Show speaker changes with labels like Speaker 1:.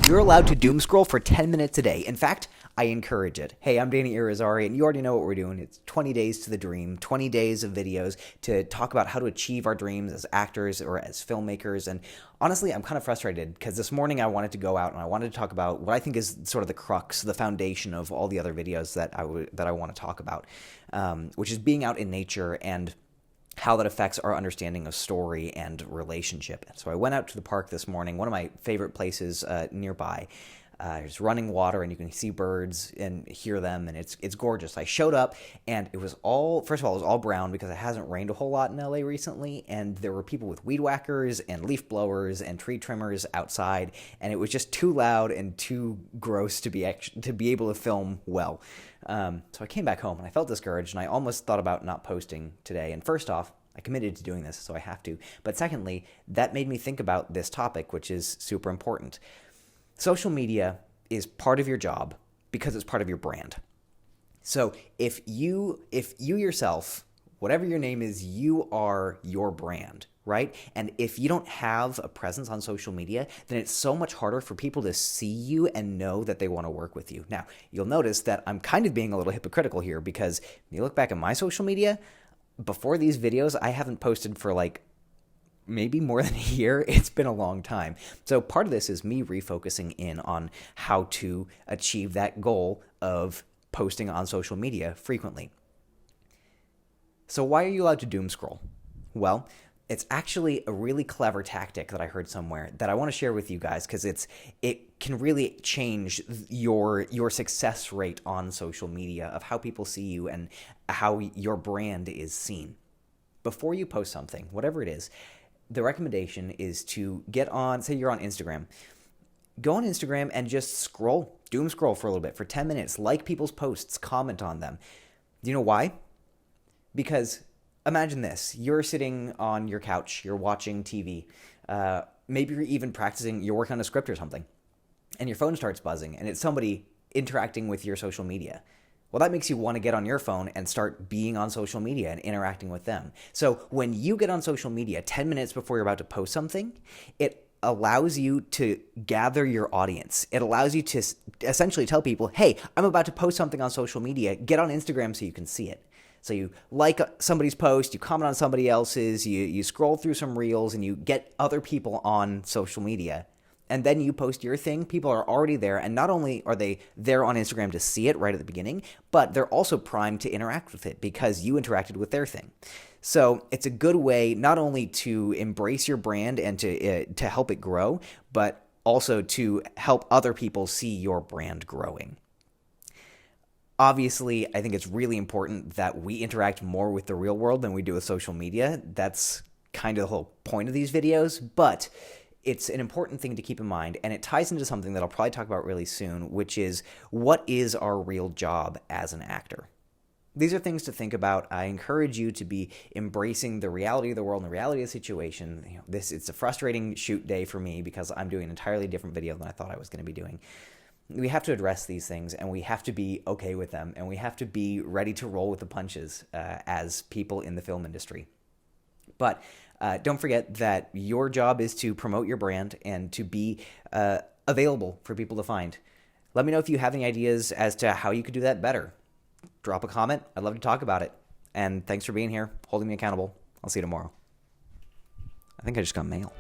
Speaker 1: You're allowed to doom scroll for 10 minutes a day. In fact, I encourage it. Hey, I'm Danny Irizarry, and you already know what we're doing. It's 20 days to the dream, 20 days of videos to talk about how to achieve our dreams as actors or as filmmakers. And honestly, I'm kind of frustrated because this morning I wanted to go out and I wanted to talk about what I think is sort of the crux, the foundation of all the other videos that I want to talk about, which is being out in nature and how that affects our understanding of story and relationship. So I went out to the park this morning, one of my favorite places nearby. There's running water and you can see birds and hear them, and it's gorgeous. I showed up and it was all, first of all, it was all brown because it hasn't rained a whole lot in LA recently, and there were people with weed whackers and leaf blowers and tree trimmers outside, and it was just too loud and too gross to be able to film well. So I came back home and I felt discouraged, and I almost thought about not posting today. And first off, I committed to doing this, so I have to. But secondly, that made me think about this topic, which is super important. Social media is part of your job because it's part of your brand. So if you yourself, whatever your name is, you are your brand, right? And if you don't have a presence on social media, then it's so much harder for people to see you and know that they want to work with you. Now, you'll notice that I'm kind of being a little hypocritical here because when you look back at my social media, before these videos, I haven't posted for maybe more than a year. It's been a long time. So part of this is me refocusing in on how to achieve that goal of posting on social media frequently. So why are you allowed to doom scroll? Well, it's actually a really clever tactic that I heard somewhere that I want to share with you guys because it can really change your success rate on social media of how people see you and how your brand is seen. Before you post something, whatever it is, the recommendation is to get on, say you're on Instagram, go on Instagram and just scroll, doom scroll for a little bit, for 10 minutes, like people's posts, comment on them. Do you know why? Because imagine this, you're sitting on your couch, you're watching TV, maybe you're even practicing, you're working on a script or something, and your phone starts buzzing, and it's somebody interacting with your social media. Well, that makes you want to get on your phone and start being on social media and interacting with them. So when you get on social media 10 minutes before you're about to post something, it allows you to gather your audience. It allows you to essentially tell people, hey, I'm about to post something on social media. Get on Instagram so you can see it. So you like somebody's post, you comment on somebody else's, you scroll through some reels, and you get other people on social media. And then you post your thing, people are already there, and not only are they there on Instagram to see it right at the beginning, but they're also primed to interact with it because you interacted with their thing. So it's a good way not only to embrace your brand and to help it grow, but also to help other people see your brand growing. Obviously, I think it's really important that we interact more with the real world than we do with social media. That's kind of the whole point of these videos, but it's an important thing to keep in mind, and it ties into something that I'll probably talk about really soon, which is what is our real job as an actor? These are things to think about. I encourage you to be embracing the reality of the world and the reality of the situation. It's a frustrating shoot day for me because I'm doing an entirely different video than I thought I was going to be doing. We have to address these things, and we have to be okay with them, and we have to be ready to roll with the punches as people in the film industry. But don't forget that your job is to promote your brand and to be available for people to find. Let me know if you have any ideas as to how you could do that better. Drop a comment. I'd love to talk about it. And thanks for being here, holding me accountable. I'll see you tomorrow. I think I just got mail.